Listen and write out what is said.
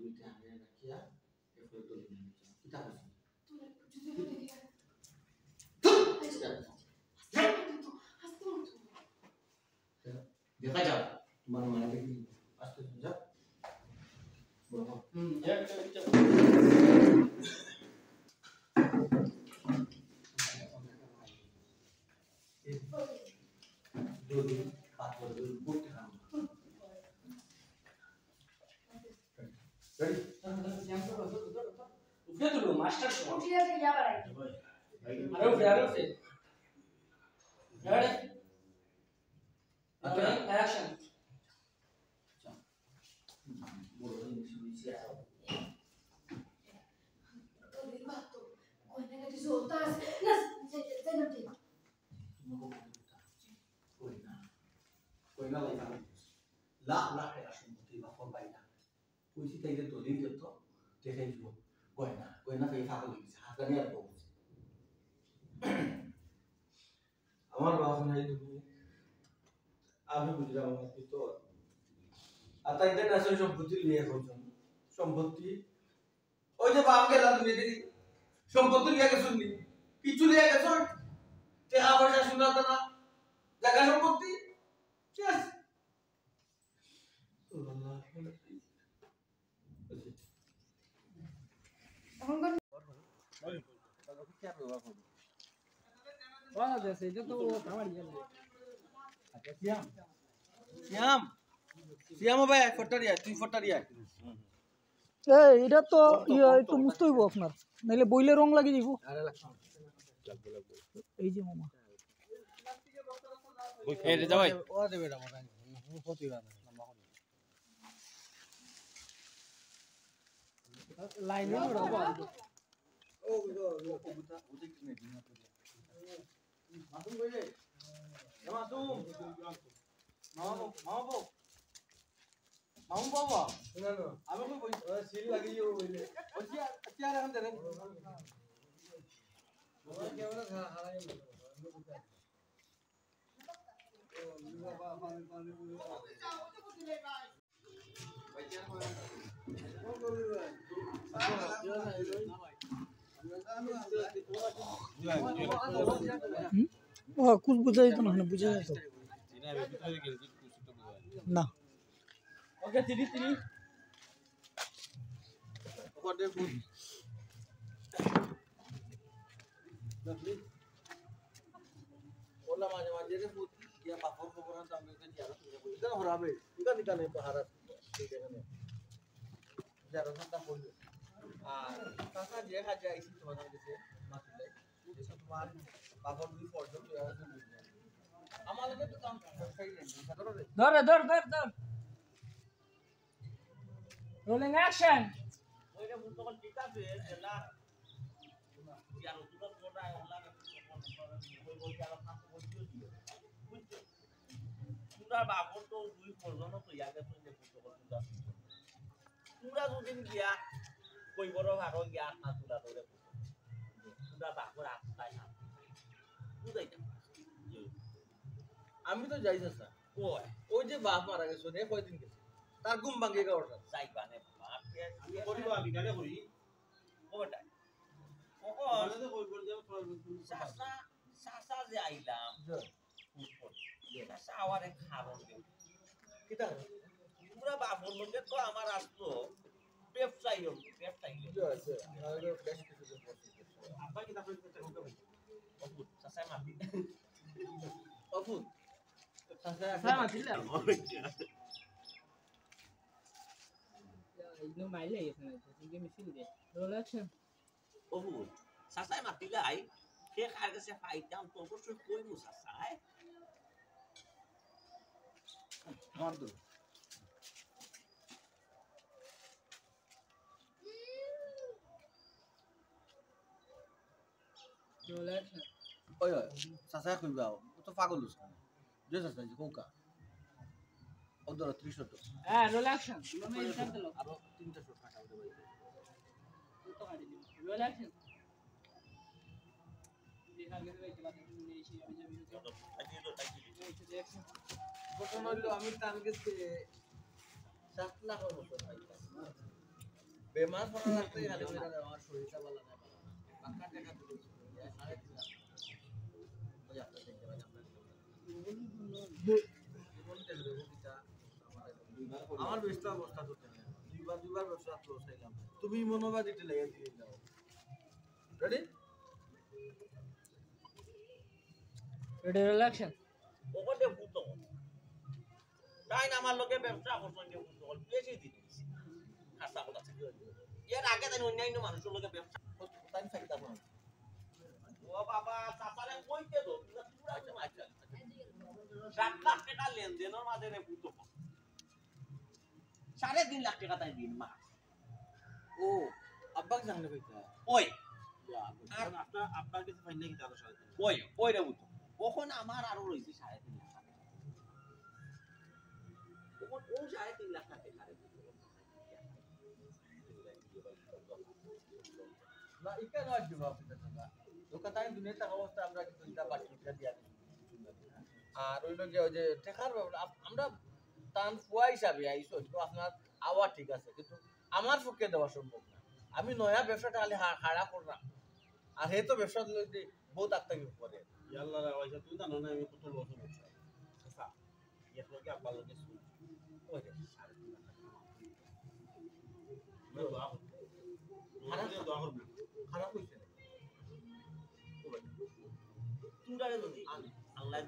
দুইটা আগে রাখিয়া এরপরে দড়ি নিয়ে যাও কিটা আছে দেখা যাও তোমার মারা দেখি আস্তে যা বলো দড়ি পাথর পড়তে না ready udah dulu master semua udah ya Arif ready action bolo ini sudah to ribato kau nak disoltas nas saya nanti koina lagi la ya সম্পত্তি বা ফল পাইনা কইছি তাইলে দলিল দিত দেখাই দিব koina কাই ফাকল দিছে হাতানি আর বউ আমার বাবা নাই তুমি আমি বুঝলাম না কি তো আতা ইন্টারন্যাশনাল সম্পত্তি লিয়ে কইছেন সম্পত্তি ওই যে বাপ গেলা তুমি দেখি সম্পত্তি লিয়ে গেছুন নি কিছু লিয়ে গেছুন টাকা পয়সা শুনাতে না জায়গা সম্পত্তি শেষ এটা তো একটু মুছতে হইব আপনার নাইলে বইলে রং লাগিয়ে দিব এই যে মামা লাইন মামু বাবা আমি কই সিল লাগিয়ে বইলে ওই কি আর এখন দেন ওই কেমন হারাই গেল ও বাবা পানি পানি कुछ बुझा तो ना बुझा तो ना ओके तीनी ओके फुल ओला माजे माजे रे फुल क्या पापड़ खबर ना हम इधर जा रहा इधर हराबे इधर निकाले पहाड़ ठीक है ने जा रहा था बोल आ काका जे खा जाए इसी तुम्हारे जैसे मातुले जैसे तुम्हारे पापड़ भी फोड़ दो यार हमारे लगे तो काम सही नहीं धर रोलिंग एक्शन ওইটা তখন ঠিক আছে এলা ইয়ার উত্তর কোটা ওলা ওই বলতে আর কাজ করছিও দিও বুঝছো পুরা বাবর তো দুই পর্যন্ত তো ইয়াকে তো যে পুরো কথা পুরা দুদিন গিয়া কই বড় ভাগো গিয়া না তুলা ধরে পুরা বাবর আস্তায় না বুঝাইতা আমি তো যাইছ না ওই যে বাপ মারা গেছে রে কয়দিন গেছে তার ঘুম ভাঙে গা ওটা যাইবানে আমি করিব আমি কাকে করি ওটা ওকো মানে তো কই বল যাও সাসা যে আইলাম সাসা আওয়ারে খাবো কিটা পুরা বাপর লোকে তো আমার আসতো ব্যবসায়ী আছে আরে বেশ কিছু আপা কি তারপরে একটা হোক ভাই অপুত সাসা মাটি অপুত সাসা মাটি না इनो माइले इसने इनके मिसिल दे रोल एक्शन ओहो सासाय मातिलाई के खारगे से फाइट डाउन तो कुछ कोई मु सासाय मार दो रोल एक्शन ओय सासाय কইবাও ও তো পাগল হইছে যে সাসায় কোকা ওদের 300 তো হ্যাঁ রোল অ্যাকশন তুমি ইনসার্ট দাও আরো 3টা শট কাটা হবে ভাই তো কাটি দিও রোল অ্যাকশন দেখা গেছে ভাই খেলা থেকে নিয়ে এসে আমি যাবি তো আইডিয়া তো টাইট দিই অ্যাকশন বটন হইলো আমি টান গেছে 7 লাখ মতো ভাই বেমার পড়া লাগতে খালি কইরা দেওয়া আমার শরীরটা ভালো না পাক্কা টাকা দিতে সাড়ে 3 লাখ ওই আপনারা দেখতে পারেন আপনারা আমার ব্যস্ত অবস্থা তো দুইবার ব্যবসা ক্লোজ হইলাম তুমি মনোবাদ দিতে লেগে দিয়ে যাও রেডি রেডি রিল্যাক্সন ওখানে ভূত তাই না আমার লোকে ব্যবসা করছেন যে ভূত বেশি দিতেছি আশা কথা ছিল এর আগে তাই অন্যান্য মানুষের লোকে ব্যবসা তাই ফাইদা পাবো ও বাবা চাচারে কইতে দো আচ্ছা 7 লাখ টাকা লেনদেনের মাঝে রে ভূত 3.5 লাখ টাকা তাই দিন মাস ও আব্বাক জানলে কইতা ওই আর আপনার কাছে ফাইন নাকি তার সাথে ওই রে ভূত ওখন আমার আরো রইছে 3.5 লাখ টাকা ওখন ও 3.5 লাখ টাকা খারে না ইকা নয় দিব আপনাদের টাকা দোকান তাই দুনিয়া টাকা অবস্থা আমরা কিন্তু এটা বাকিটা দিয়া আর ওই লোক যে টেকার আমরা টান ফুয়া হিসাবে আইসো তো আপনার আওয়া ঠিক আছে কিন্তু আমার পক্ষে দেওয়া সম্ভব না আমি নয়া ব্যবসাটা খালি হাড়া করলাম আর হে তো ব্যবসা বহুত আত্মাকি করে ইয়াল্লা রে ওইসব তুই জানো না আমি কত লস হচ্ছে আচ্ছা এক লোকে আব্বার লোকে শুন ওই যে খারাপ হইছে তুই জানে যদি আল্লাহ